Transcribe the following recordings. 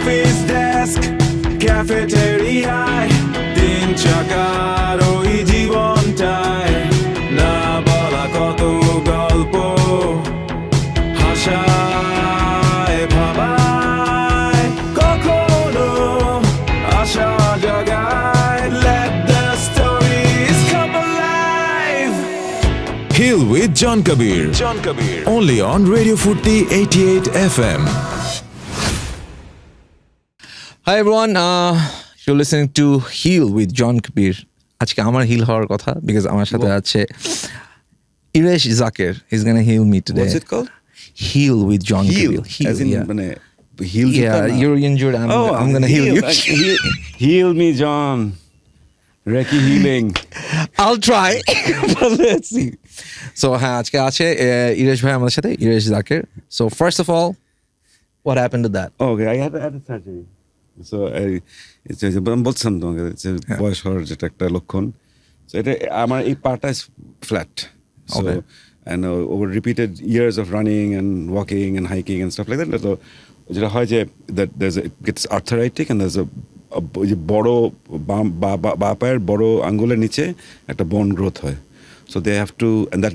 Office desk ক্যাফেটেরিয়ায় তিন চাকার ওই জীবনটায় না বলা কত গল্প হাসায় ভাবায় কখনো আশা জাগায় let the stories come alive. Heal with Jon Kabir. Only on Radio Foorti 88 FM. Hi everyone, you're listening to Heal with Jon Kabir. আজকে আমার হিল হওয়ার কথা because আমার সাথে আছে Iresh Zaker. He's gonna heal me today. What's it called? Heal with Jon Heal. Kabir. As in, yeah. মানে heal. Yeah, you're injured. I'm gonna heal you. Heal me, John. Reiki healing. I'll try. But let's see. So হ্যাঁ আজকে আছে Iresh ভাই আমাদের সাথে Iresh Zaker. So first of all, what happened to that? Okay, I had a surgery. So আমি বলছিলাম তোমাকে বয়স হওয়ার যেটা একটা লক্ষণ। So এটা আমার এই পাটা is flat. So Okay. and over repeated years of running and walking and hiking and stuff like that. So যেটা হয় যে that it gets arthritic and there's a যে বড় বা পায়ের বড় আঙ্গুলের নিচে একটা বোন গ্রোথ হয়। So they have to and that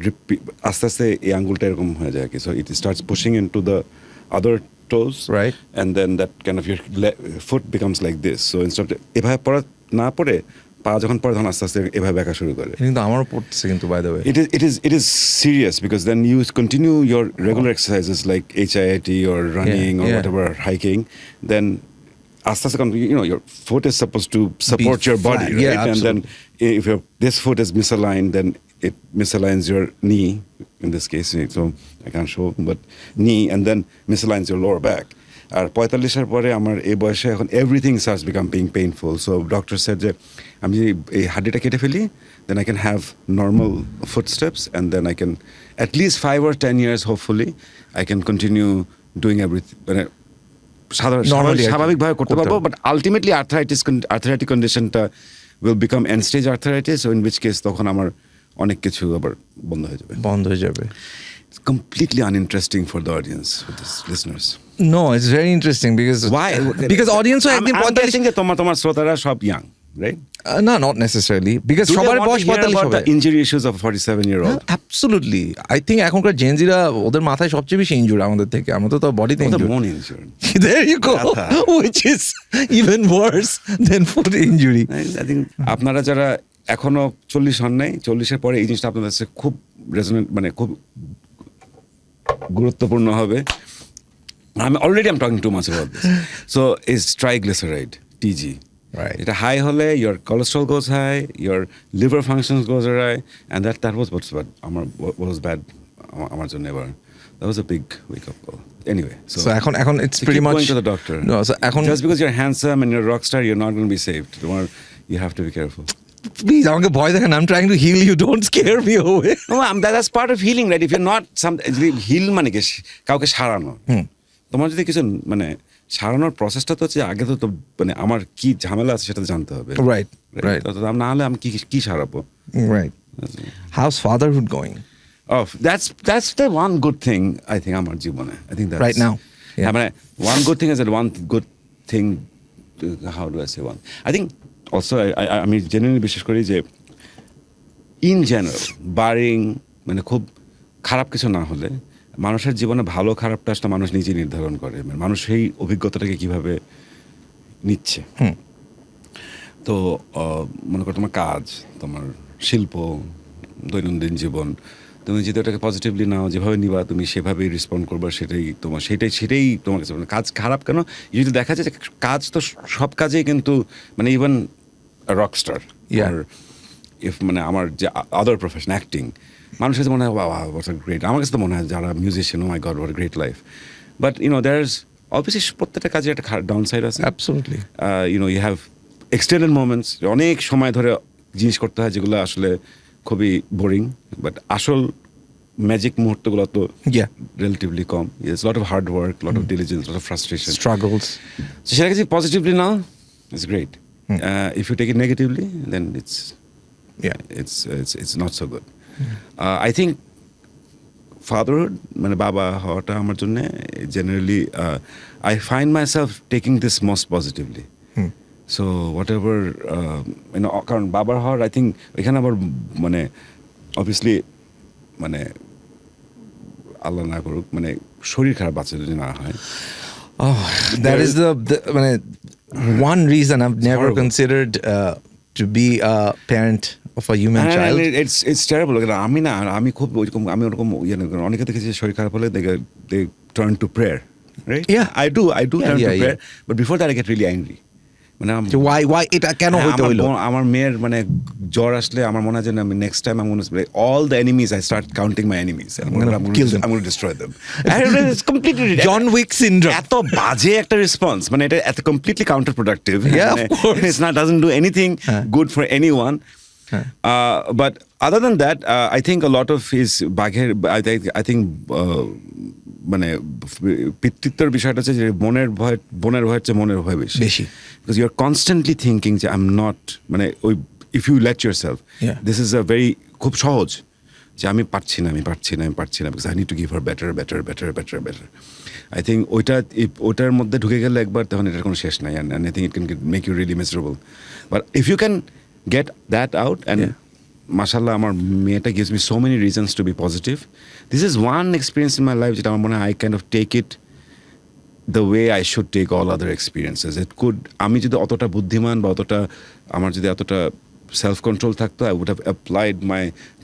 আস্তে আস্তে এই আঙ্গুলটা এরকম হয়ে যায় কি so it starts pushing into the other toes Right. and then that kind of your foot becomes like this. So instead of এভাবে পড়া না পড়ে পা যখন পড়ে তখন আস্তে আস্তে এভাবে বেঁকা শুরু করে। কিন্তু আমারও পড়তেছে কিন্তু by the way. It is serious because then you continue your regular exercises like HIIT or running or whatever hiking then aste aste your foot is supposed to support your body, flat. right? Yeah, and then if this foot is misaligned then it misaligns your knee in this case, so I can't show but knee and then misaligns your lower back. আর 45 পরে আমার এই বয়সে এখন everything starts becoming painful, so doctor said যে আমি এই হাড়িটা কেটে ফেলি then I can have normal footsteps and then I can at least 5 or 10 years hopefully I can continue doing everything মানে স্বাভাবিকভাবে করতে পারবো but ultimately arthritic conditionটা will become end stage arthritis, so in which case তখন আমার অনেক কিছু আবার বন্ধ হয়ে যাবে It's completely uninteresting for the audience, for the listeners. No, it's very interesting because Why? Because audience I'm guessing that তোমার শ্রোতারা সব young, right? No, not necessarily because Do they সবার want বয়স to hear 45 about হবে the injury issues of a 47-year-old? Absolutely. I think এখনকার জেনজিরা ওদের মাথায় সবচেয়ে বেশি ইনজুর আমাদের থেকে আমরা তো বডিতে injury More injured. There you go. Which is even worse than foot injury. I think আপনারা যারা এখনো 40 হন নাই 40 এর পরে এই জিনিসটা আপনাদের কাছে খুব রেজোনেন্ট মানে খুব গুরুত্বপূর্ণ হবে I'm talking too much about this. So is triglyceride TG, right? It's high hole your cholesterol goes high, your liver functions goes awry, and that was what's bad. What was bad আমার জন্য এবার that was a big wake up call. Anyway, so এখন it's pretty much going to the doctor. No, so just because you're handsome and you're a rock star you're not going to be saved. You have to be careful. Please, আমাকে ভয় দেখেন I'm trying to heal you, don't scare me away. No, that's part of healing, right? If you're not heal মানে কি কাউকে সারানো তোমার যদি কিছু মানে সারানোর প্রসেসটা তো হচ্ছে আগে তো মানে আমার কি ঝামেলা আছে সেটা জানতে হবে right না হলে আমি কি সারাবো right how's fatherhood going? Oh, that's the one good thing I think আমার জীবনে I think that's right now মানে one good thing is that one good thing how do I say one I think also আমি genuinely বিশ্বাস করি যে in general barring মানে খুব খারাপ কিছু না হলে মানুষের জীবনে ভালো খারাপটা আসলে মানুষ নিজেই নির্ধারণ করে মানে মানুষ সেই অভিজ্ঞতাটাকে কিভাবে নিচ্ছে তো মনে করো তোমার কাজ তোমার শিল্প দৈনন্দিন জীবন তুমি যদি ওটাকে পজিটিভলি নাও যেভাবে নিবা তুমি সেভাবেই রেসপন্ড করবা সেটাই তোমার কাছে মানে কাজ খারাপ কেন যদি দেখা যায় যে কাজ তো সব কাজেই কিন্তু মানে ইভেন রকস্টার ইফ মানে আমার যে আদার প্রফেশন অ্যাক্টিং মানুষের কাছে মনে হয় হোয়াট আ গ্রেট আমার কাছে তো মনে হয় যারা musician oh my god what a great life but there is obviously প্রত্যেকটা কাজে একটা ডাউন সাইড আছে absolutely you have extended moments অনেক সময় ধরে জিনিস করতে হয় যেগুলো আসলে খুবই বোরিং বাট আসল ম্যাজিক মুহূর্তগুলো তো রিলেটিভলি কম it's lot of hard work lot of diligence lot of frustration struggles সেটাকে যদি পজিটিভলি নাও it's great if you take it negatively then it's not so good. I think fatherhood মানে বাবা হওয়াটা আমার জন্য generally I find myself taking this most positively. So whatever কারণ বাবার হওয়ার আই থিঙ্ক এখানে আবার মানে অবভিয়াসলি মানে আল্লাহ না করুক মানে শরীর খারাপ বাচ্চা যদি না হয়। Oh, that is the মানে one reason I've never horrible. considered to be a parent of a human child. It's terrible. আমি খুব ওরকম অনেকে দেখেছি শরীর খারাপ হলে they turn to prayer, right? Yeah. I do turn to yeah. prayer, but before that I get really angry. মানে So why এটা কেন হইতে হইলো? আমার মেয়ের মানে জ্বর আসলে আমার মনে হয় যে আমি next time I'm going to all the enemies I start counting my enemies. I'm going to destroy them. It's completely John Wick syndrome. এত বাজে একটা রেসপন্স মানে এটা এত completely কাউন্টারপ্রোডাক্টিভ। Yeah, of course. It's not doesn't do anything good for anyone. But other than that, I think a lot of his bagher I think মানে পিতৃত্বের বিষয়টা হচ্ছে যে বোনের ভয় হচ্ছে মনের ভয় বেশি। Because you're constantly thinking যে I'm not মানে ওই if you let yourself, this is a very খুব সহজ যে আমি পারছি না because I need to give her better. I think ওইটার মধ্যে ঢুকে গেলে একবার তখন এটার কোনো শেষ নাই, and I think it can make you really miserable. But if you can get that out and mashallah আমার মেয়েটা gives me so many reasons to be positive. This is one experience in my life যেটা আমার মনে হয় I kind of take it the way I should take all other experiences. It could আমি যদি অতটা বুদ্ধিমান বা আমার যদি এতটা self control থাকতো, I would have applied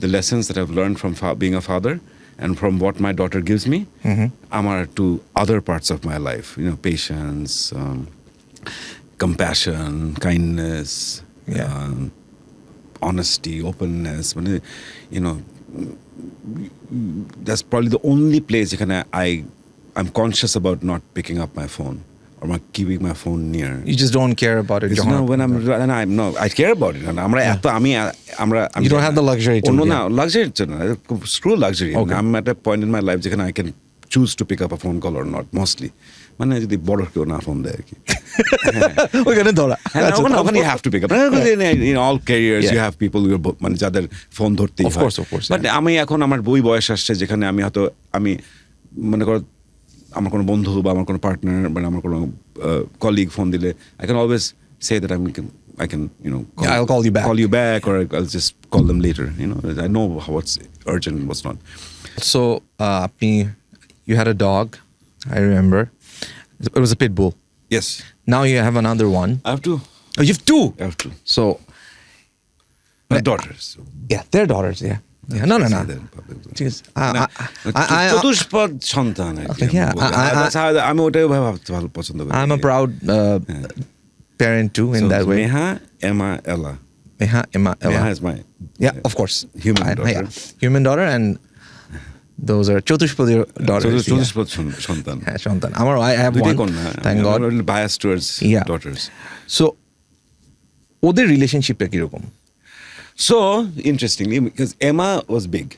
the lessons that I've learned from being a father and from what my daughter gives me আমার to other parts of my life, patience, compassion, kindness, honesty, openness. That's probably the only place যেখানে I'm conscious about not picking up my phone or not keeping my phone near. You just don't care about it. I care about it. You don't have the luxury to. Luxury. Screw luxury. Okay. I'm at a point in my life যেখানে I can choose to pick up a phone call or not, mostly. মানে যদি বড় কেউ না phone দেয় আর কি ওখানে ধরা ওখানে you have to pick up. In all careers you have people মানে যাদের ফোন ধরতেই হয়. Of course. But আমি এখন আমার বয়স আসছে যেখানে আমি মনে করো আমার কোনো বন্ধু বা আমার কোনো পার্টনার মানে আমার কোনো কলিগ ফোন দিলে I can always say that I can I'll call you back or I'll just call them later. I know what's urgent and what's not. So you had a dog, I remember. It was a pit bull. Yes. Now you have another one. I have two. Oh, you have two? I have two. So my daughters. Yeah, their daughters, yeah. No. Jeez. চতুষ্পদ সন্তান আমি ওটাই ভাবতে ভালো পছন্দ করি. I'm a proud parent too in that way. Meha, Emma, Ella. Meha is my of course human daughter. Human daughter, and those are চতুষ্পদী daughters. চতুষ্পদ সন্তান. হ্যাঁ সন্তান আমার I have one. Thank God. I'm a little biased towards daughters. So ওদের রিলেশনশিপটা কিরকম? So interestingly, because Emma was big,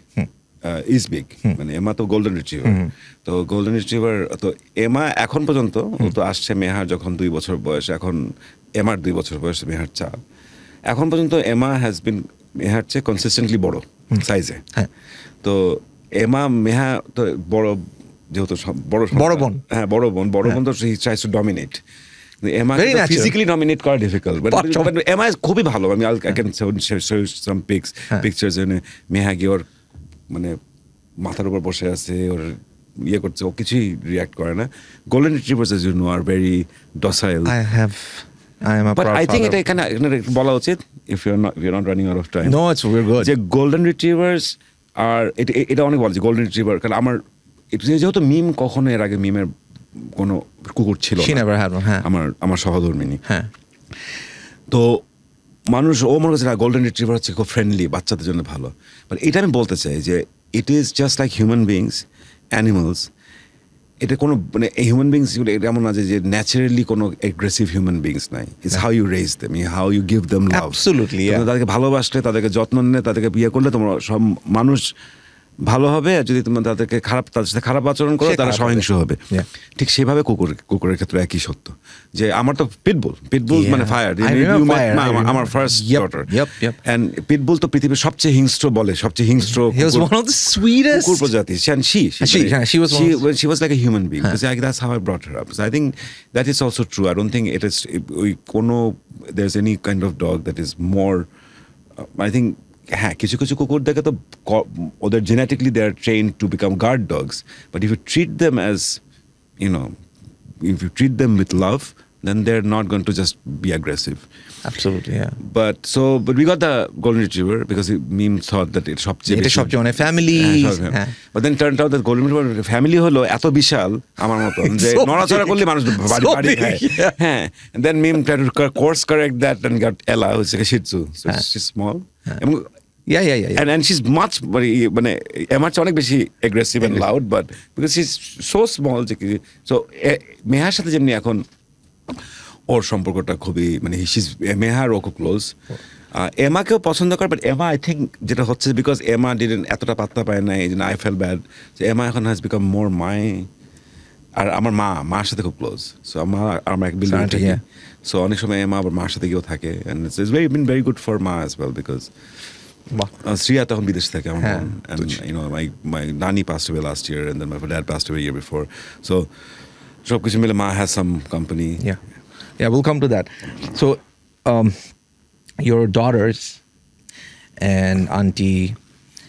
is big. মানে Emma তো golden retriever. তো golden retriever তো Emma এখন পর্যন্ত ও তো আসছে মেহার যখন 2 বছর বয়স, এখন এমার 2 বছর বয়স, মেহার 4. এখন পর্যন্ত Emma has been মেহার চেয়ে consistently বড় সাইজে. তো মেহা তো যেহেতু বড় বোন তো he tries to dominate. Emma physically dominate করা difficult, but Emma is খুবই ভালো. I can show some pictures Meha গিয়ে ওর মানে মাথার উপর বসে আছে, ওর করছে, ও কিছুই রিঅ্যাক্ট করে না. Golden retrievers, as you know, are very docile. I am a but proud I think father. এটা এখানে বলা উচিত if we're not running out of time. No, we're good. যে golden retrievers আর এটা অনেক বলা যায় গোল্ডেন রিট্রিভার, কারণ আমার যেহেতু মিম কখনো এর আগে মিমের কোনো কুকুর ছিল না, আমার সহধর্মিনী. তো ও মনে করছে গোল্ডেন রিট্রিভার হচ্ছে খুব ফ্রেন্ডলি, বাচ্চাদের জন্য ভালো. বাট এটা আমি বলতে চাই যে it is just like human beings, animals. এটা কোনো মানে হিউম্যান বিংস এটা এমন না যে ন্যাচারালি কোনো এগ্রেসিভ হিউম্যান বিংস নাই. It's how you raise them, how you give them love. Absolutely. তাদেরকে ভালোবাসলে, তাদেরকে যত্ন নিলে, তাদেরকে বিয়ে করলে তোমার সব মানুষ ভালো হবে, আর যদি তোমরা তাদেরকে তাদের সাথে খারাপ আচরণ করো সে তারা খারাপ সহিংস হবে। Yeah. ঠিক সেভাবে কুকুরের ক্ষেত্রে একই সত্য, যে আমার তো পিটবুল Yeah. মানে fire, I remember Fire. I remember. আমার first Yep, daughter, yep. And pitbull তো পৃথিবীর সবচেয়ে হিংস্র He was one of the sweetest. কুকুর প্রজাতি, and she was one she was like a human being. That's how I brought her up. So I think that is also true. I don't think it is there's any kind of dog that is more I think হ্যাঁ কিছু কিছু কুকুর দেখে তো ওদের genetically they are trained to become guard dogs, but if you treat them as if you treat them with love, then they're not going to just be aggressive. Absolutely, yeah. But we got the golden retriever because meme thought that it's সবচেয়ে মানে family. But then turned out that golden retriever family হলো এত বিশাল আমার মতন যে নড়াচড়া করলে মানুষ বাড়ি খায়। হ্যাঁ, and then meme tried to course correct that and got Ella, who's like a Shih Tzu, so she's small. Yeah. And she's much মানে এমার চেয়ে অনেক বেশি aggressive and loud, but because she's so small, so মেহার সাথে যেমনি এখন ওর সম্পর্কটা খুবই মানে মেহার ও খুব ক্লোজ। এমাকেও পছন্দ করে, বাট এমা আই থিঙ্ক যেটা হচ্ছে বিকজ এমা ডিডেন্ট এতটা পাত্তা পায় না, এই জন্য আই ফেল ব্যাড যে এমা এখন হ্যাজ বিকাম মোর মাই। আর আমার মার সাথে খুব ক্লোজ, সো আমার এক বিল্ডিং থাকি, সো অনেক সময় এমা আবার মার সাথে গিয়েও থাকে, and it's very good for ma as well because Shriya তখন বিদেশ থাকে আমার বোন, and you know my nani passed away last year, and then my dad passed away a year before, so সবকিছু মিলে মা has some company. Yeah, we'll come to that. So your daughters and auntie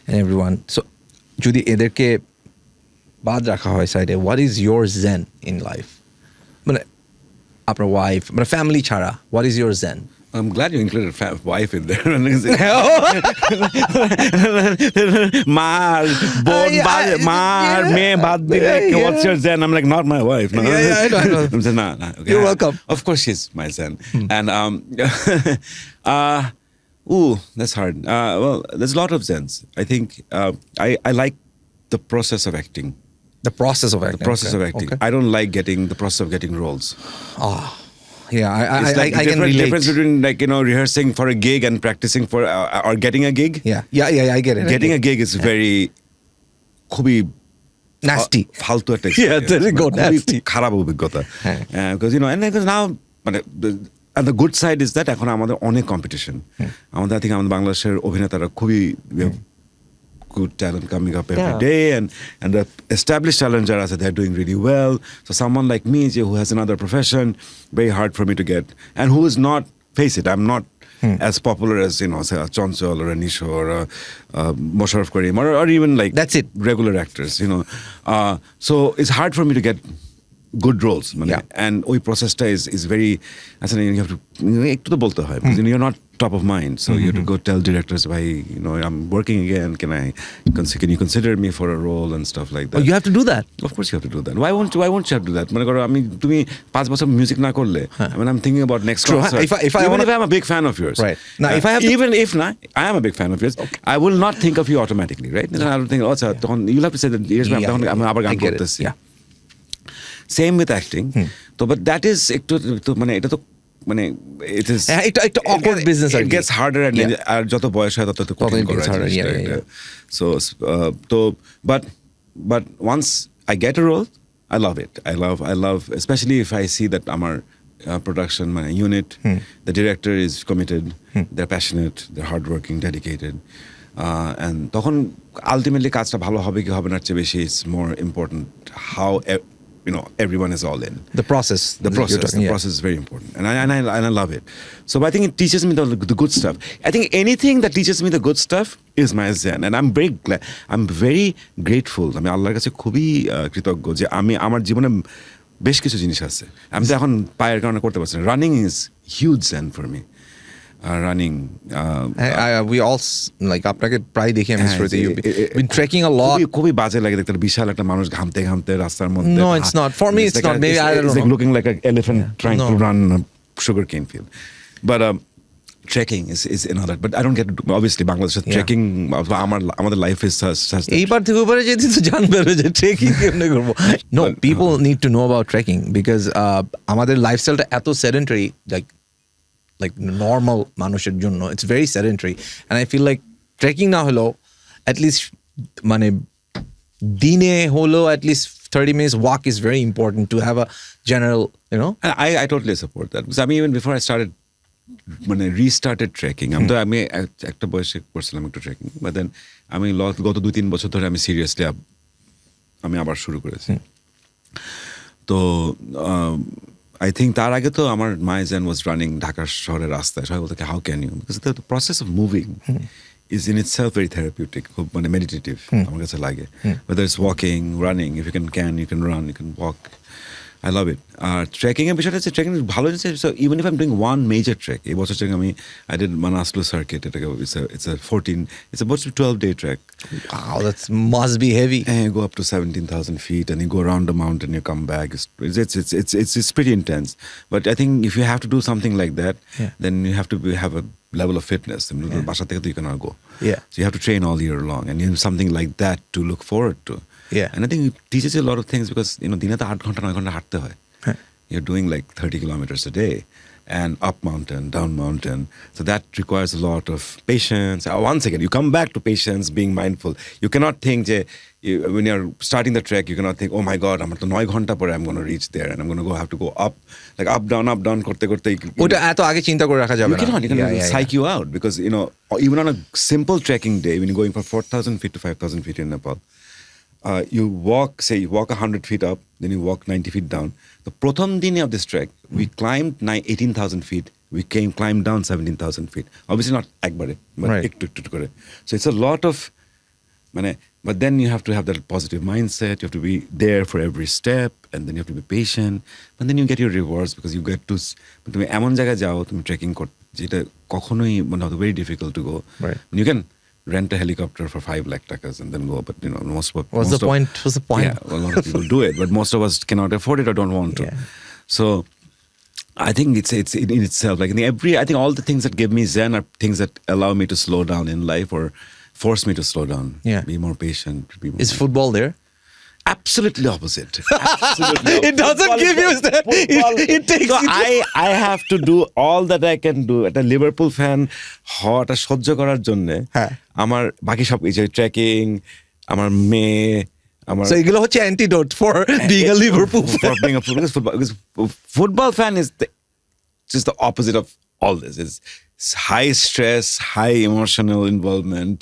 and everyone, so যদি এদেরকে বাদ রাখা হয় সাইডে, what is your zen in life? মানে আপনার ওয়াইফ মানে ফ্যামিলি ছাড়া, what is your zen? I'm glad you included wife in there. Maar, me, bad, what's your zen? I'm like, not my wife. No. Yeah, I know. I'm saying, nah. Okay. You're welcome. Of course she's my zen. And, that's hard. Well, there's a lot of zens. I think, I like the process of acting. The process of acting. The process of acting. Okay. I don't like the process of getting roles. Yeah, It's like I can relate. Difference between rehearsing for a gig and practicing for or getting a gig. Yeah, I get it. Getting a gig is very খুবই nasty. ফালতু একটা Yeah, there you go, nasty. খারাপ অভিজ্ঞতা, because and because now মানে and the good side is that এখন আমাদের অনেক competition, আমাদের I think আমাদের বাংলাদেশের অভিনেতারা খুবই good talent coming up every day, and the established talent are they're doing really well. So someone like me who has another profession, very hard for me to get, and who is not, face it, I'm not as popular as say a Chonchol or a Nisho or a Mosharraf Karim or even like that's it, regular actors, so it's hard for me to get good roles, and ওই processটা is very, আসলে you have to একটু তো বলতে হয়, because you're not top of mind, so you have to go tell directors, bhai, I'm working again, can you consider me for a role and stuff like that. Oh, you have to do that? Of course you have to do that. Why won't you have to do that? মনে করো তুমি 5 বছর music না করলে, I mean I'm thinking about next concert. If I'm a big fan of yours, right now, if I have I am a big fan of yours, okay, I will not think of you automatically, right? I don't think তখন you'll have to say that তখন আমি আবার গান করতেছি। Same with acting. But that is একটু মানে এটা তো মানে it is একটা awkward business. It gets harder, and আর যত বয়স হয় তত কঠিন করা যায়। So but once I get a role, I love it. I love especially if I see that our production my unit, the director is committed, they're passionate, they're hardworking, dedicated, and তখন ultimately কাজটা ভালো হবে কি হবে না চেয়ে বেশি it's more important how everyone is all in. The process is very important, and I love it. So I think it teaches me the good stuff. I think anything that teaches me the good stuff is my zen, and I'm very glad. I'm very grateful. আমি আল্লাহর কাছে খুবই কৃতজ্ঞ যে আমি আমার জীবনে বেশ কিছু জিনিস আছে আমি তো এখন পায়ের কারণে করতে পারছি না। Running is huge zen for me. Running, we all like আপনাকে প্রায় দেখি আমি স্টোরিতে you've been trekking a lot. খুবই বাজে লাগে দেখতে বিশাল একটা মানুষ ঘামতে রাস্তার মধ্যে। No, it's not for me. It's not. Maybe I don't know. It's like looking like an elephant trying to run a sugarcane field. But trekking is another. But I don't get obviously Bangladesh trekking. আমাদের life is such. এইবার থেকে উপরে যেতে তো জানবে যে trekking কেমনে করব। No, people need to know about trekking because আমাদের লাইফস্টাইলটা এত sedentary, like normal মানুষের জন্য it's very sedentary, and I feel like trekking না হলো at least মানে দিনে হলো at least 30 minutes walk is very important to have a general, you know. And I totally support that. Because I mean, even before I started, when I restarted trekking, আমি একটা বয়সে করছিলাম একটু trekking, but then আমি গত 2-3 বছর ধরে আমি সিরিয়াসলি আমি আবার শুরু করেছি। তো I think তার আগে তো আমার মাইজেন ওয়াজ রানিং ঢাকার শহরের রাস্তায়, সবাই বলতে how can you, because the process of moving is in itself very therapeutic, খুব মানে meditative আমার কাছে লাগে, whether it's walking, running, if you can run, you can walk. I love it. আর ট্রেকিং এর বিষয়টা হচ্ছে, ট্রেকিং ভালো হচ্ছে, so even if I'm doing one major trek, এই বছর trek I did Manaslu circuit, it's a about 12-day trek. Wow, that must be heavy. And you go up to 17,000 feet and you go around the mountain, you come back. It's pretty intense. But I think if you have to do something like that, then you have to have a level of fitness. বাসা থেকে তো you cannot go. Yeah. So you have to train all year long, and you have something like that to look forward to. Yeah. And I think it teaches you a lot of things, because দিনে তো 8 ঘন্টা 9 ঘন্টা হাঁটতে হয়. You're doing like 30 kilometers a day, and up mountain, down mountain. So that requires a lot of patience. Once again, you come back to patience, being mindful. You cannot think, when you're starting the trek, you cannot think, oh my God, I'm 9 ঘন্টা পরে I'm going to reach there, and I'm going to have to go up, like up down করতে করতে ওটা এত আগে চিন্তা করে রাখা যাবে না। You cannot psych you out, because even on a simple trekking day, when you're going from 4,000 feet to 5,000 feet in Nepal, you walk 100 feet up, then you walk 90 feet down. The প্রথম দিনে of this trek, we climbed 18,000 feet. We climbed down 17,000 feet. Obviously not একবারে, but একটু করে. So it's a lot of, but then you have to have that positive mindset. You have to be there for every step, and then you have to be patient. But then you get your rewards, because you get to, তুমি এমন জায়গায় যাও, তুমি trekking করতে, যেটা কখনোই very difficult to go. Right. You can rent a helicopter for 5 lakh takas and then go, but What's the point? Yeah, a lot of people do it, but most of us cannot afford it or don't want to. Yeah. So I think it's in itself, like I think all the things that give me zen are things that allow me to slow down in life, or force me to slow down. Yeah. Be more patient. Is football there? Absolutely opposite. Absolutely It doesn't give you that. It takes. So I have to do all that I can do. At a Liverpool fan, হওয়াটা সহ্য করার জন্য আমার বাকি সব কিছু, trekking, আমার মেয়ে, আমার, so এগুলো হচ্ছে antidote for being a Liverpool fan. For being a football fan is just the opposite of all this. It's high stress, high emotional involvement.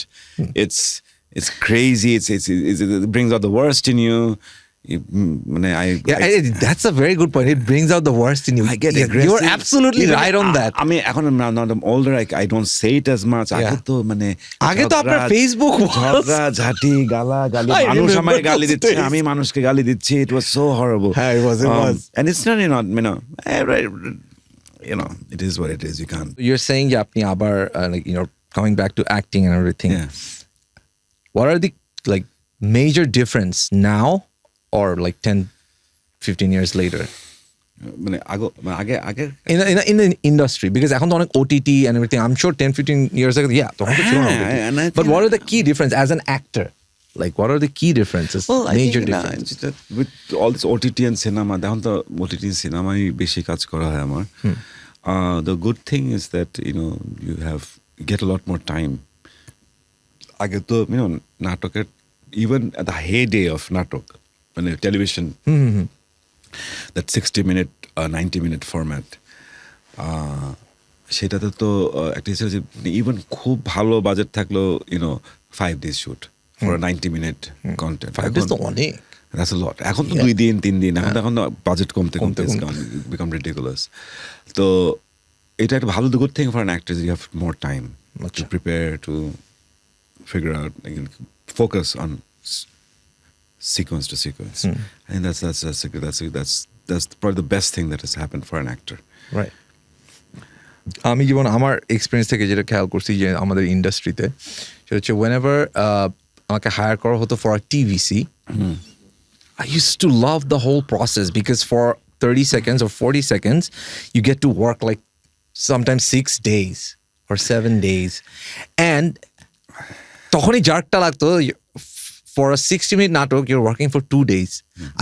It's crazy. It brings out the worst in you. That's a very good point. It brings out the worst in you. I get aggressive. You're absolutely right on that. I mean, এখন I'm older, I don't say it as much. আগে তো আপনার Facebook ঝগড়া ঝাঁটি গালি, মানুষ আমাকে গালি দিচ্ছে, আমি মানুষকে গালি দিচ্ছি. It was so horrible. It was. And it's not, it is what it is. You can't. You're saying আপনি আবার coming back to acting and everything. Yeah. What are the major difference now, or 10-15 years later? আগে In the industry, because এখন তো অনেক OTT and everything. I'm sure 10-15 years ago, তখন তো ছিল না OTT. But what are the key difference as an actor? What are the key differences? Well, major I think, differences. with all this OTT and cinema, এখন তো OTT and cinema বেশি কাজ করা হয় আমার. The good thing is that you get a lot more time. আগে তো নাটকের, even at the heyday of নাটক, television, that 60-minute 90-minute format, সেটাতে তো একটা হিসেবে যে ইভেন খুব ভালো বাজেট থাকলো 5 days shoot for a 90-minute content. 5 days তো অনেক। That's a lot. এখন তো 2 দিন 3 দিন, এখন তো বাজেট কমতে become ridiculous. তো এটা একটা ভালো, the good thing for an actor is you have more time to prepare, to figure out, focus on sequence to sequence. I think that's probably the best thing that has happened for an actor. Right. আমি যেমন আমার experience থেকে যেটা খেয়াল করছি যে আমাদের ইন্ডাস্ট্রিতে, সেটা হচ্ছে whenever আমাকে হায়ার করা হতো for a TVC, I used to love the whole process, because for 30 seconds or 40 seconds you get to work sometimes 6 days or 7 days, and তখনই জার্কটা লাগতো, for a 60-minute নাটক you're working for 2 days.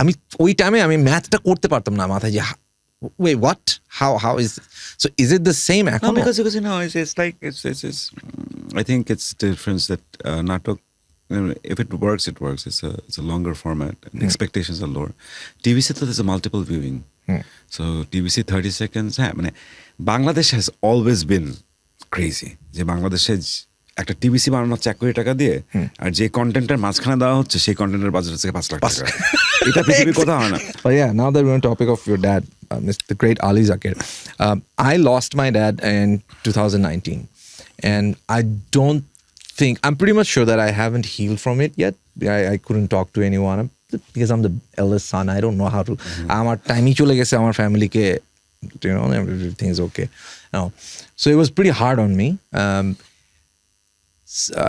আমি ওই টাইমে আমি ম্যাথটা করতে পারতাম না মাথায়, যে wait, what, how is, so is it the same এখন? No, because it's like it's I think it's the difference that নাটক if it works, it works. It's a longer format. And expectations are lower. TVC তো there's a multiple viewing. So TVC 30 seconds. হ্যাঁ মানে Bangladesh has always been crazy. যে বাংলাদেশে একটা TVC বানানো 4 কোটি টাকা দিয়ে আর যে কন্টেন্টের মাঝখানে দেওয়া হচ্ছে সেই কন্টেন্টের বাজেট হচ্ছে 5 লাখ টাকা। এটা পৃথিবীর কোথাও হয় না। But yeah, now that we're on topic of your dad, the great Ali Zaker, I lost my dad in 2019, and I don't think, I'm pretty much sure that I haven't healed from it yet. I couldn't talk to anyone because I'm the eldest son. I don't know how to. আমার টাইমই চলে গেছে আমার ফ্যামিলিকে, you know, everything's okay. No. So it was pretty hard on me.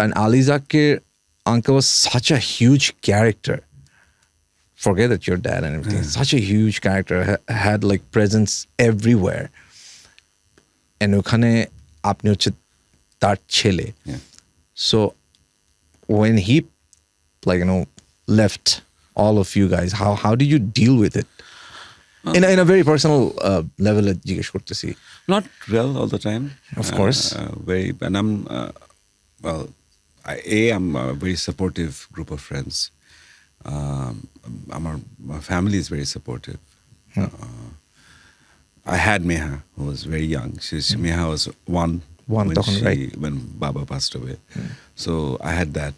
And Ali Zaker uncle was such a huge character. Forget that your dad and everything. Such a huge character, had like presence everywhere. And ওখানে আপনি হচ্ছে তার ছেলে. So when he, like, you know, left all of you guys, how did you deal with it? In a very personal level, জিজ্ঞেস করতেছি. Not well all the time. Of course. And I'm well, I'm a very supportive group of friends. My family is very supportive. I had Meha, who was very young. Meha was one when Baba passed away. So I had that.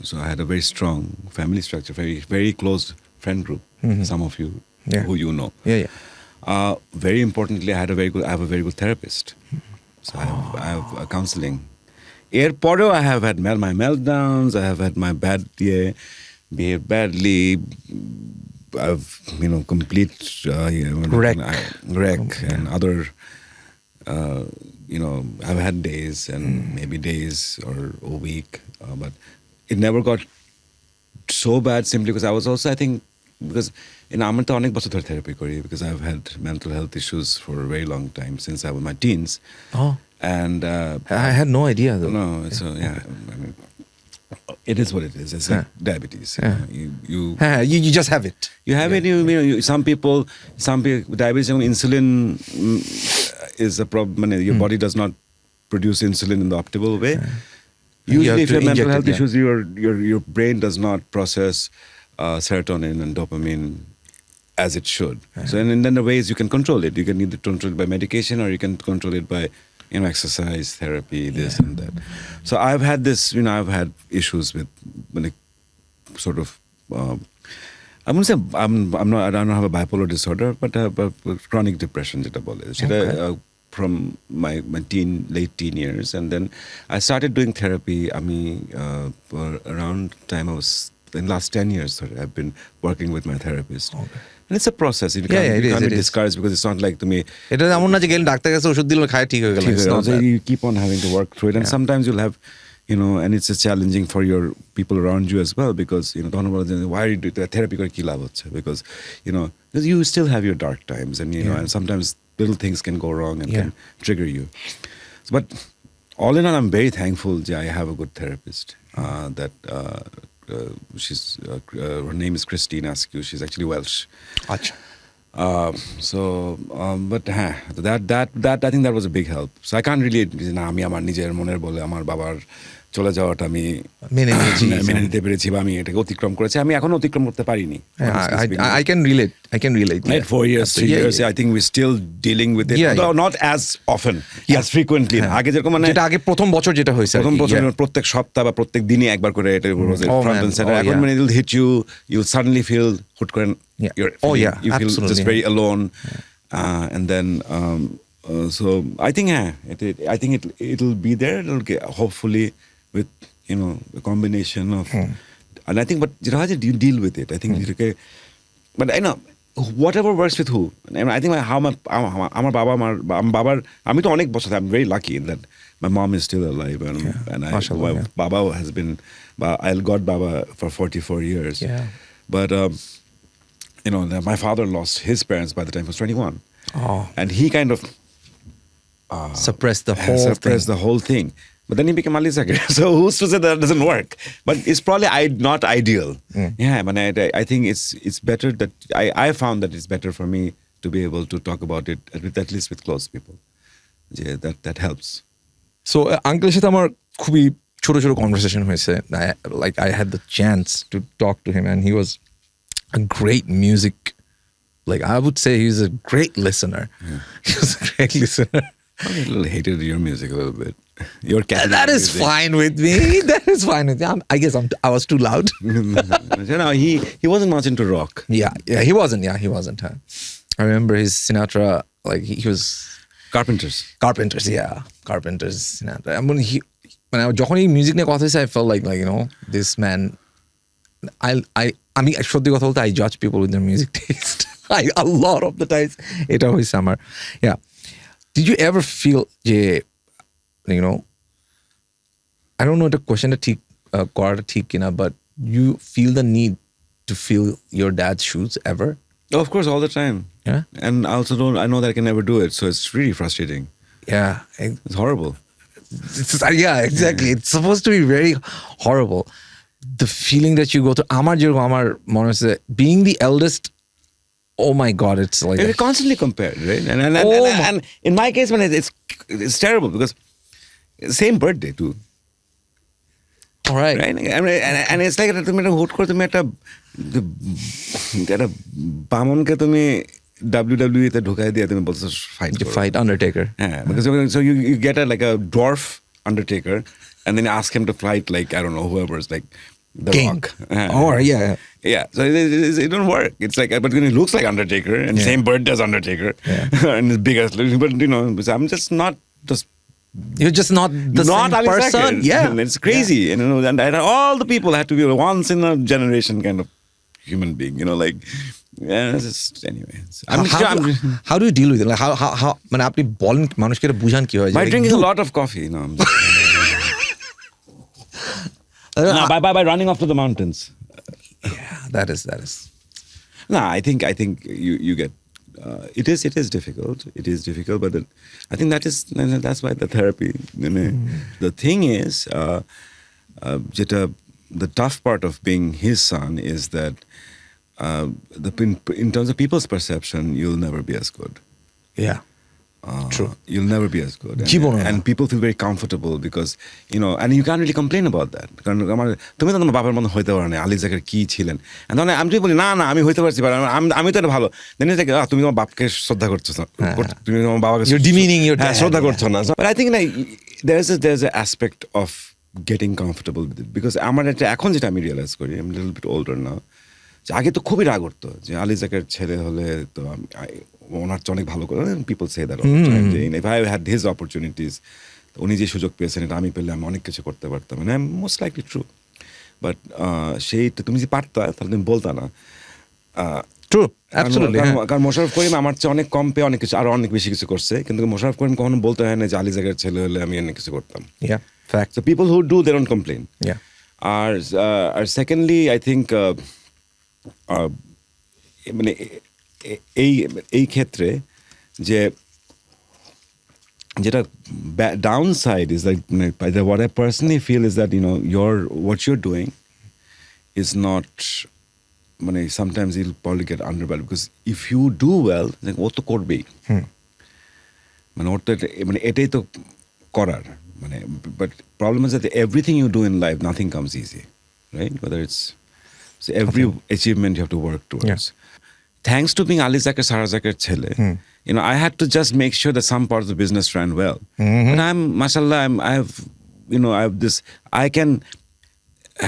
So I had a very strong family structure, very, very close friend group. Some of you who you know. Yeah. Very importantly, I have a very good therapist. So I have counseling. Earpodeo, I have had my meltdowns. I have had my behaved badly. I've complete wreck and other. I've had days and maybe days or a week, but it never got so bad simply because I was also, I think, because I'm not অনেক বছর ধরে therapy করি because I've had mental health issues for a very long time since I was in my teens. Oh. And I had no idea though. No, so yeah, I mean, it is what it is. It's like diabetes. You just have it. You have it. Some people, diabetes, insulin is a problem. Your body does not produce insulin in the optimal way. Usually, if you have mental health issues, your brain does not process serotonin and dopamine as it should. So, and then the ways you can control it. You can either control it by medication or you can control it by exercise, therapy, this and that. So I've had this, I've had issues with sort of, I wouldn't say I don't have a bipolar disorder, but chronic depression, from my late teen years. And then I started doing therapy. For around time I was, in last 10 years, I've been working with my therapist. Okay. And it's a process. You can't be discouraged because it's not like to me. It is এমন না যে গেলেন doctor কাছে ওষুধ দিল খায় ঠিক হয়ে গেল. You keep on having to work through it, and sometimes you'll have, and it's challenging for your people around you as well because why are you doing therapy করে কি লাভ হচ্ছে? Because you still have your dark times, and and sometimes little things can go wrong and can trigger you. But all in all, I'm very thankful that I have a good therapist. Her name is Christine Askew. She's actually Welsh. Achha. But that I think that was a big help. So I can't really আমি আমার নিজের মনের বলে আমার বাবার চলে যাওয়াটা আমি মেনে নিতে পেরেছি বা আমি এটাকে অতিক্রম করেছি আমি এখনো অতিক্রম করতে পারিনি I can relate right, 4 years 3 years I think we're still dealing with it although not as often as frequently আগে যেরকম মানে যেটা আগে প্রথম বছর যেটা হয়েছে প্রথম বছর প্রত্যেক সপ্তাহ বা প্রত্যেক দিনই একবার করে এটা front and center এখন when it will hit you you'll suddenly feel হুট করে you feel just very alone and then so I think it'll be there. It'll get, hopefully with a combination of and I think but how do you deal with it? I think but I know whatever works with who. And I think আমার বাবার আমি তো অনেক বছর I'm very lucky that my mom is still alive and my Baba has been I got Baba for 44 years. But my father lost his parents by the time he was 21. And he kind of suppressed the whole thing. But then he became Ali Zaker. So who's to say that doesn't work? But it's probably not ideal. But I think it's better that I found that it's better for me to be able to talk about it at least with close people. That helps. So uncle সাথে আমার খুবই ছোট ছোট conversation হয়েছে. I had the chance to talk to him, and he was a great music. Like I would say, he's a great listener. He was a great listener. I'm a little hated your music a little bit. Your That is music. fine with me. That is fine with me. I guess I was too loud. You know, he wasn't much into rock. Yeah, he wasn't. Yeah, he wasn't. Huh? I remember his Sinatra. Like he was Carpenters. Carpenters. Yeah, Carpenters. Sinatra. And when যখন এই music নিয়ে কথা হয়েছে, I felt like you know, this man. I mean, সত্যি কথা বলতে, I judge people with their music taste. A lot of the times, এটা হয়েছে আমার. Yeah. Did you ever feel যে, you know, I don't know, the question ঠিক করাটা ঠিক কিনা, but you feel the need to fill your dad's shoes ever? Oh, of course, all the time. Yeah. And I also I know that I can never do it, so it's really frustrating. Yeah. It's horrible. Yeah, exactly. It's supposed to be very horrible. The feeling that you go through. আমার মনে হচ্ছে, being the eldest, oh my God, it's like You're constantly compared, right? And in my case, man, it's terrible because same birthday too. all right. Right? I mean, and it's like তুমি একটা হুট করে তুমি একটা বামনকে তুমি WWE তে ঢুকাই দিয়ে তুমি বলছো fight You fight Undertaker. Yeah, because so you get a dwarf Undertaker, and then you ask him to fight like, I don't know, whoever's like The King. Rock. Or yeah. Yeah, so it don't work. It's like, but he looks like Undertaker, and Yeah. same birthday as Undertaker, Yeah. and his biggest. But you know, I'm just not just You're just not the not same Ali person. Zaker. Yeah. And it's crazy. And, you know, and all the people had to be a once in a generation kind of human being. You know, like yeah. It's just anyway. How do you deal with it? Like how মানে আপনি বলেন মানুষকে এটা বুঝান কি হয়? by drinking a lot of coffee. You know. No, by running off to the mountains. Yeah, that is. No, I think you get. It is difficult. It is difficult, but I think that's why the therapy. The thing is, the tough part of being his son is that in terms of people's perception, you'll never be as good. Yeah. True. You'll never be as good. And people feel very comfortable because, you know, and you can't really complain about that. কারণ তুমি তো তোমার বাবার মতো হইতে পারো না, আলী জাকের কি ছিলেন। And then আমি বলি না আমি হইতে পারছি, আমি তো এটা ভালো। Then it's like, তুমি তোমার বাপকে শ্রদ্ধা করছো না, তুমি তোমার বাবাকে You're demeaning your dad. শ্রদ্ধা করছো না। But I think like there's an aspect of getting comfortable with it, because আমার এটা এখন যেটা আমি রিয়েলাইজ করি, I'm a little bit older now, যে আগে তো খুবই রাগ করতো যে আলী জাকের ছেলে হলে তো ওনার তো অনেক ভালো করে, people say that if I had his opportunities, উনি যে সুযোগ পেয়েছেন এটা আমি পেলে আমি অনেক কিছু করতে পারতাম, মানে মোস্ট লাইকলি ট্রু। বাট সেইটা তুমি যে পারতা তাহলে তুমি বলতা না। True, absolutely. কারণ মোশাররফ করিম আমার চেয়ে অনেক কম পেয়ে অনেক কিছু, আরো অনেক বেশি কিছু করছে, কিন্তু মোশাররফ করিম কখনো বলতে হয় না যে আলী জাকের ছেলে হলে আমি অনেক কিছু করতাম। Yeah, fact. So people who do, they don't complain. Yeah. R secondly, I think মানে এই ক্ষেত্রে যে যেটা downside is like what I personally feel is that, you know, what you're doing is not, মানে sometimes you'll probably get undervalued, because if you do well, then ও তো করবেই, মানে ওর তো মানে এটাই তো করার, মানে but problem is that everything you do in life, nothing comes easy, right? Whether it's every achievement you have to work towards. Yeah. Thanks to being Ali Zaker, Sarah Zaker chele, you know, I had to just make sure that some parts of the business ran well. And mashallah, I have this, I can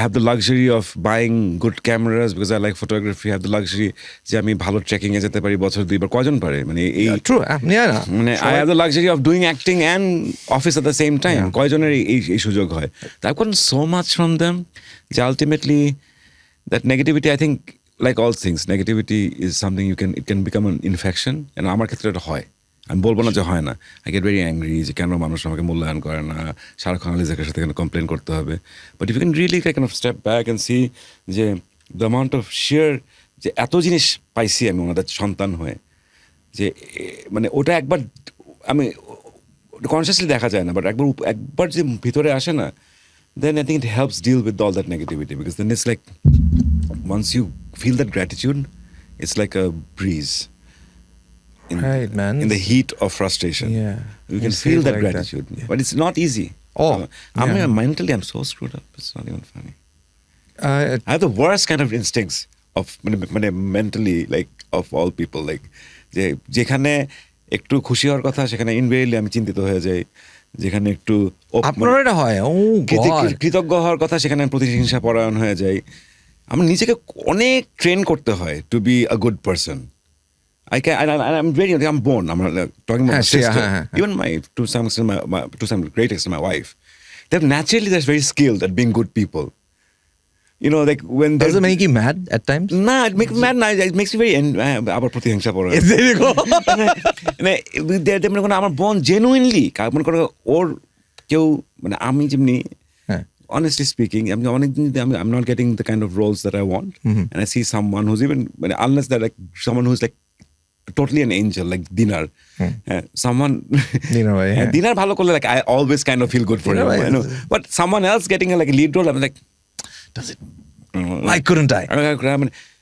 have the luxury of buying good cameras because I like photography. I have the luxury যে আমি ভালো trekking এ যেতে পারি বছর দুইবার, কয়জন পারে, মানে এই ট্রু। মানে I have the luxury of doing acting and office at the same time. কয়জনের এই সুযোগ হয়? I've gotten so much from them যে ultimately that negativity, I think, like all things, negativity is something it can become an infection, and আমার ক্ষেত্রে এটা হয়। আমি বলবো না যে হয় না। I get very angry যে কেন মানুষ আমাকে মূল্যায়ন করে না, সারাক্ষণ আলী জাকের সাথে কেন কমপ্লেন করতে হবে। But if you can really kind of step back and see যে the amount of sheer, যে এত জিনিস পাইছি আমি ওনাদের সন্তান হয়ে, যে মানে ওটা একবার আমি কনসিয়াসলি দেখা যায় না, বাট একবার যে ভিতরে আসে না, then I think it helps deal with all that negativity, because then it's like once you feel that gratitude, it's like a breeze. Right, man. In the heat of frustration, Yeah. you can feel that gratitude. Yeah. But it's not easy. Oh, yeah. Mentally, I'm so screwed up. It's not even funny. Uh, I have the worst kind of instincts of mentally, like, of all people, like, যেখানে একটু খুশি হওয়ার কথা সেখানে ইনভেরিলি আমি চিন্তিত হয়ে যাই, যেখানে একটু আপনার এটা হয়? ও গড, কৃতজ্ঞ হওয়ার কথা সেখানে আমি প্রতিহিংসা পরায়ণ হয়ে যাই। আমার নিজেকে অনেক ট্রেন করতে হয় to be a good person. I'm very, I'm born. I'm talking about my sister. Even to some great extent, my wife. They're very skilled at being good people. You know, like when does it make you mad at times? Nah, it makes me mad. It makes me very আবার প্রতিহিংসা পড়ে। There you go. আমার বোন genuinely মনে করো ওর কেউ মানে আমি যেমনি honestly speaking, I'm not getting the kind of roles that I want, and I see someone who's even unless they're like someone who's like totally an angel, like Dinar, someone Dinar bhalo korle, like I always kind of feel good for him, you know. But someone else getting a lead role, I'm like, does it? Why couldn't I?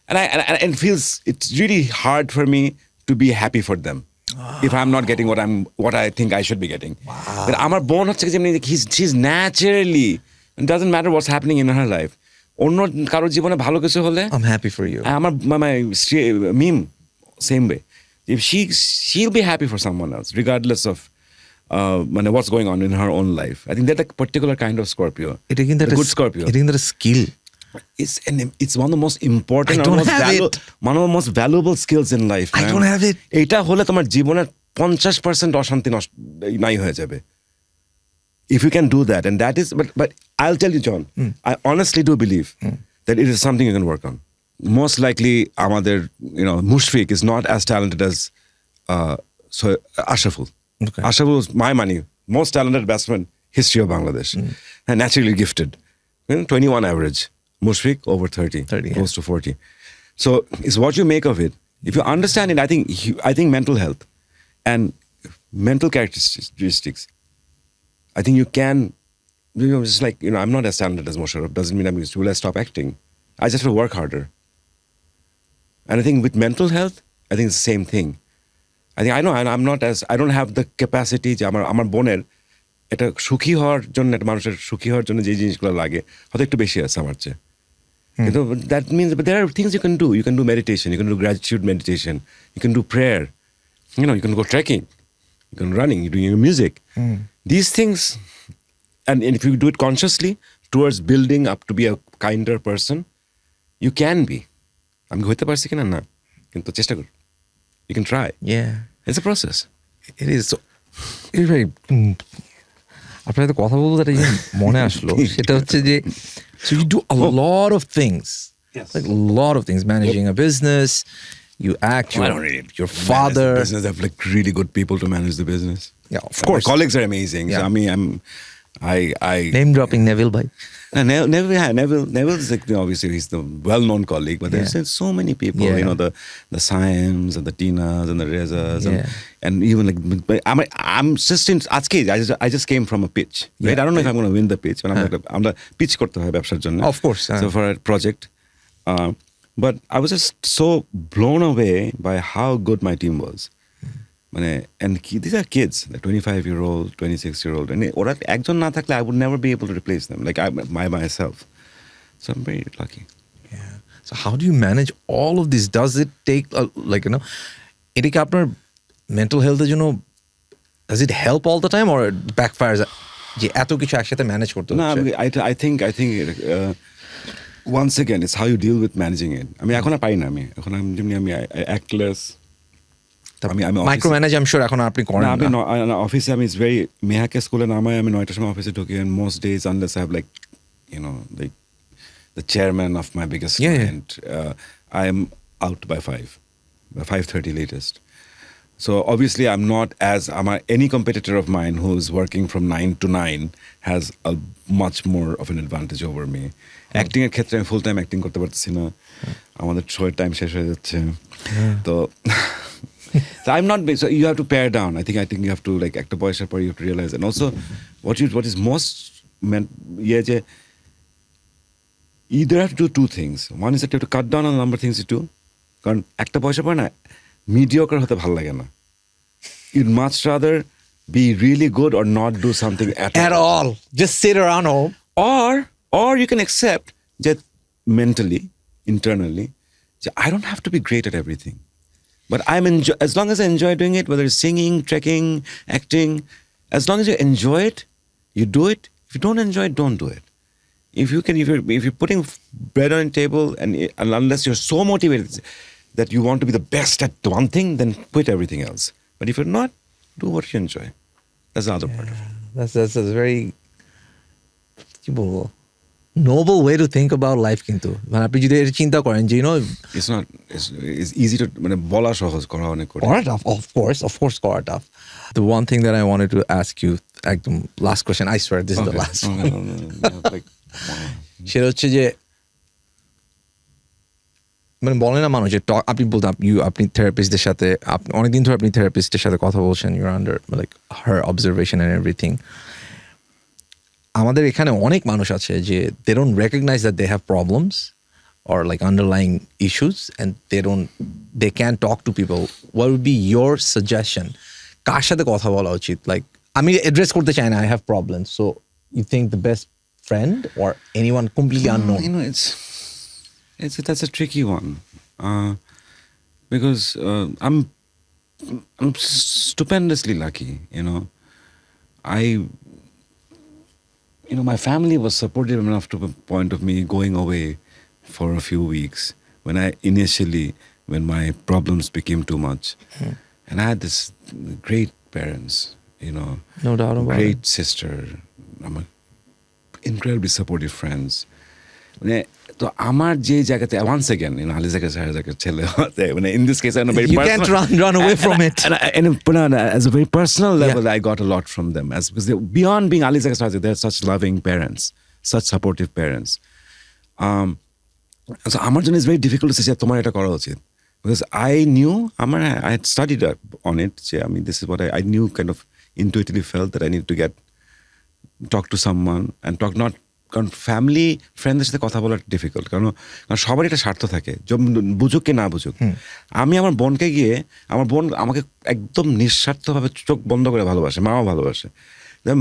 And it feels, it's really hard for me to be happy for them if I'm not getting what I think I should be getting. But amar bon hocche jemni she's naturally, it doesn't matter what's happening in her life, onno karo jibone bhalo kichu hole I'm happy for you. Amar my meme same way, if she'll be happy for someone else regardless of what's going on in her own life. I think that's a particular kind of Scorpio. It is that a good Scorpio. It is that a skill. It's one of the most important, one of the most valuable skills in life. I don't have it. এটা হলে তোমার জীবনের 50% অশান্তি নাই হয়ে যাবে. If you can do that, and that is, but I'll tell you, John, I honestly do believe that it is something you can work on. Most likely, আমাদের, Mushfiq is not as talented as Ashraful. Okay. Ashraful is my money, most talented batsman history of Bangladesh, and naturally gifted. 21 average. Mushfiq over 30, close to 40. So it's what you make of it. If you understand it, I think mental health and mental characteristics, I think you can, just like, I'm not as talented as Mosharraf, doesn't mean will I stop acting. I just have to work harder. And I think with mental health, I think it's the same thing. I don't have the capacity যে আমার বোনের এটা সুখী হওয়ার জন্য, একটা মানুষের সুখী হওয়ার জন্য যে জিনিসগুলো লাগে হয়তো একটু বেশি আছে আমার চেয়ে। কিন্তু that means, but there are things you can do. You can do meditation, you can do gratitude meditation, you can do prayer, you can go trekking, you can running, you do your music. These things, and if you do it consciously towards building up to be a kinder person, you can be. আমি হইতে পারছি কিনা না, কিন্তু চেষ্টা কর. You can try. Yeah. It's a process. It is. So, it's very. আপনার সাথে কথা বলবো তার মনে আসলো, সেটা হচ্ছে যে so you do a lot of things. Yes. Like a lot of things, managing a business, you act, your father. Business, I have like really good people to manage the business. Yeah, of course. My colleagues are amazing. Yeah. So, I Name dropping Neville bhai. Neville is like, obviously he's the well-known colleague, but there's so many people, the Saims and the Tinas and the Rezas and even like, I'm just in I just came from a pitch, right? I don't know if I'm going to win the pitch, but I'm the pitch korte hoy ব্যবসার জন্য, of course, so for a project, but I was just so blown away by how good my team was. And these are kids, like 25-year-old, 26-year-old, and ওরা একজন না থাকলে I would never be able to replace them, like by myself. So I'm very lucky. Yeah. So how do you manage all of this? Does it take এটা কি আপনার mental health এর জন্য, does it help all the time or it backfires যে এত কিছু একসাথে manage করতে হচ্ছে? No, I think once again it's how you deal with managing it. আমি এখন আর পারি না, আমি actless. আমি মাইক্রোম্যানেজ I'm sure এখন আপনি করেন না। আমি অফিসে it's very মেহাকে স্কুলে নামাই, আমি 9টার সময় অফিসে ঢুকি, and most days unless I have like the chairman of my biggest client, I'm out by 5:30 latest. So obviously I'm not as any competitor of mine who's working from 9 to 9 has a much more of an advantage over me. Acting এর ক্ষেত্রে আমি full time acting করতে পারতেছি না, আমাদের শোয়ের time শেষ হয়ে যাচ্ছে, তো so I'm not big, so you have to pare down. I think you have to like একটা বয়সের পর you have to realize, and also what is most meant যে either have to do two things. One is that you have to cut down on the number of things you do, কারণ একটা বয়সের পর না mediocre হতে ভালো লাগে না. You'd much rather be really good or not do something At all. Just sit around home. Or you can accept that mentally, internally, that I don't have to be great at everything. But as long as I enjoy doing it, whether it's singing, trekking, acting, as long as you enjoy it, you do it. If you don't enjoy it, don't do it. If you're putting bread on the table and unless you're so motivated that you want to be the best at one thing, then quit everything else. But if you're not, do what you enjoy. That's the other part of it. That's a very noble way to think about life কিন্তু মানে আপনি যদি এটা চিন্তা করেন যে It's easy to মানে বলা সহজ করা অনেক কঠিন. করা tough, of course করা tough. The one thing that I wanted to ask you, একদম last question, I swear this is the last one. No. সেটা হচ্ছে যে মানে বলে না মানুষ যে আপনি বলতে আপনি থেরাপিস্টদের সাথে অনেকদিন ধরে আপনি থেরাপিস্টের সাথে কথা বলছেন, you're under like her observation and everything. আমাদের এখানে অনেক মানুষ আছে যে they don't recognize that they have problems or like underlying issues and they can't talk to people. What would be your suggestion? কার সাথে কথা বলা উচিত? Like আমি অ্যাড্রেস করতে চাই না, I have problems, so you think the best friend or anyone completely unknown? That's a tricky one because I'm stupendously lucky, my family was supportive enough to the point of me going away for a few weeks when my problems became too much. And I had this great parents, No doubt about great it. sister, incredibly supportive friends. তো আমার যে জায়গাতে once again Ali Zaker স্যারের ছেলে in this case I know very You personal, can't run away from it. and as a very personal level I got a lot from them because beyond being Ali Zaker Sahar, they're such loving parents, such supportive parents. So আমার জন্য it's very difficult to say তোমার এটা করা উচিত because I knew I had studied on it. This is what I knew, kind of intuitively felt that I needed to talk to someone and talk not কারণ family ফ্রেন্ডদের সাথে কথা বলা difficult, কারণ সবারই একটা স্বার্থ থাকে, বুঝুক কি না বুঝুক। আমি আমার বোনকে গিয়ে আমার বোন আমাকে একদম নিঃস্বার্থভাবে চোখ বন্ধ করে ভালোবাসে, মাও ভালোবাসে।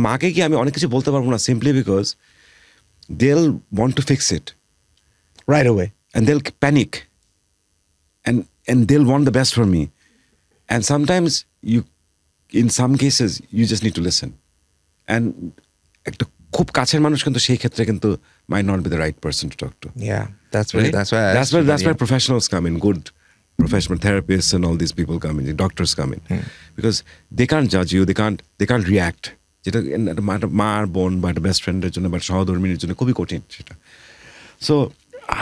মাকে গিয়ে আমি অনেক কিছু বলতে পারবো না simply because they'll want to fix it right away and they'll panic and they'll want the best for me, and sometimes in some cases you just need to listen, and একটা খুব কাছের মানুষ কিন্তু সেই ক্ষেত্রে কিন্তু might not be the right person to talk to. Yeah, that's where professionals come in, good professional therapists and all these people come in, the doctors come in, because they can't judge you, they can't react. যেটা মার বোন বা একটা best ফ্রেন্ডের জন্য বা সহধর্মিনীর জন্য খুবই কঠিন সেটা। So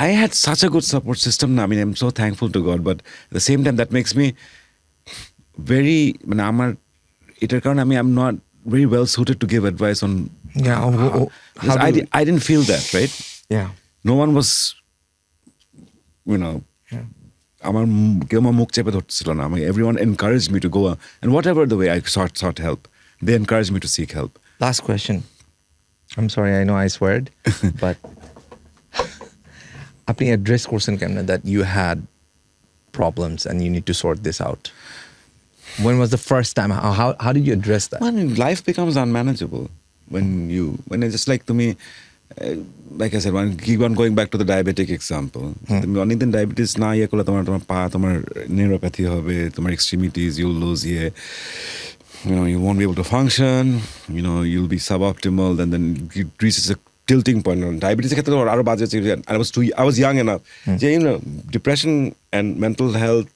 I had such a good support system. I'm so thankful to God, but at the same time that makes me very আমার এটার কারণে I'm not very well suited to give advice on I didn't feel that, right? Yeah, no one was আমার কেউ আমার মুখ চেপে ধরছিল না, everyone encouraged me to go and whatever the way I sought help, they encouraged me to seek help. Last question, I'm sorry, I know I sweared but আপনি address করছেন কেমনে that you had problems and you need to sort this out? When was the first time? How did you address that? When life becomes unmanageable, when it's just like to me, like I said, when keep on going back to the diabetic example, তুমি অনেকদিন diabetes না করলে তোমার পা তোমার neuropathy হবে, তোমার extremities you'll lose you won't be able to function, you'll be suboptimal, and then it reaches a tilting point. Diabetes ক্ষেত্রে আরো বাজে, I was young enough যে depression and mental health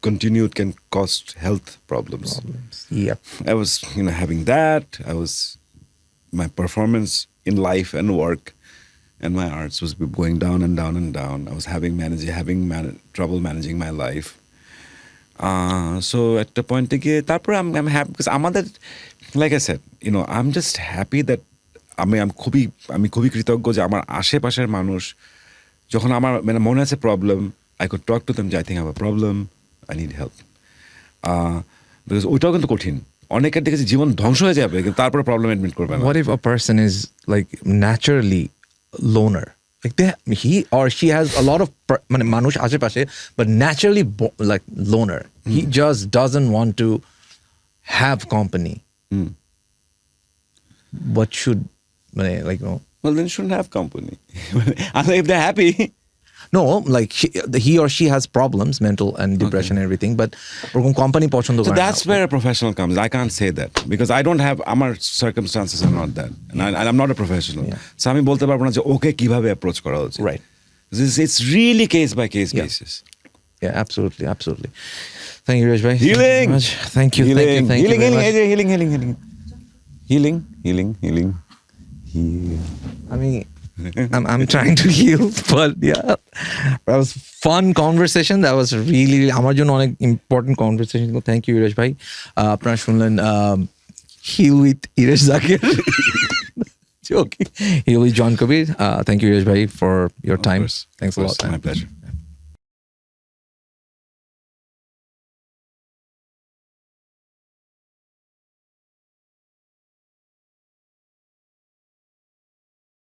continued can cause health problems. Yep. I was having that. My performance in life and work and my arts was going down and down and down. I was having trouble managing my life. So at the point তারপর I'm happy because আমাদের, like I said, I'm just happy that আমি খুবই কৃতজ্ঞ যে আমার আশেপাশের মানুষ যখন আমার মনে আছে problem, I could talk to them যে I think I have a problem, I need help. Because ওইটাও কিন্তু কঠিন, অনেকের দেখেছি জীবন ধ্বংস হয়ে যাবে কিন্তু তারপরে প্রবলেম অ্যাডমিট করবে না। What if a person is like naturally loner, like he or she has a lot of মানুষ আশেপাশে but naturally like loner, he just doesn't want to have company, what should like Well, then you shouldn't have company. If they're happy. no, like he or she has problems, mental and depression and everything, but ওরকম company পছন্দ So করে না। that's where a professional comes. I can't say that because I don't have, আমার circumstances are not that. And I'm not a professional. Yeah. So আমি বলতে পারবো না যে ওকে কিভাবে approach করা উচিত। Right. It's really case by case Yeah. basis. Yeah, absolutely. Thank you, Iresh bhai. Healing. Thank you very much. Healing. I mean, I'm trying to heal, but yeah, that was fun conversation. That was really আমার জন্য অনেক important conversation. Thank you, Iresh bhai. আপনারা শুনলেন Heal with Iresh Zaker. Joking. Heal with Jon Kabir. Thank you, Iresh bhai, for your time. course. Thanks a lot. My pleasure.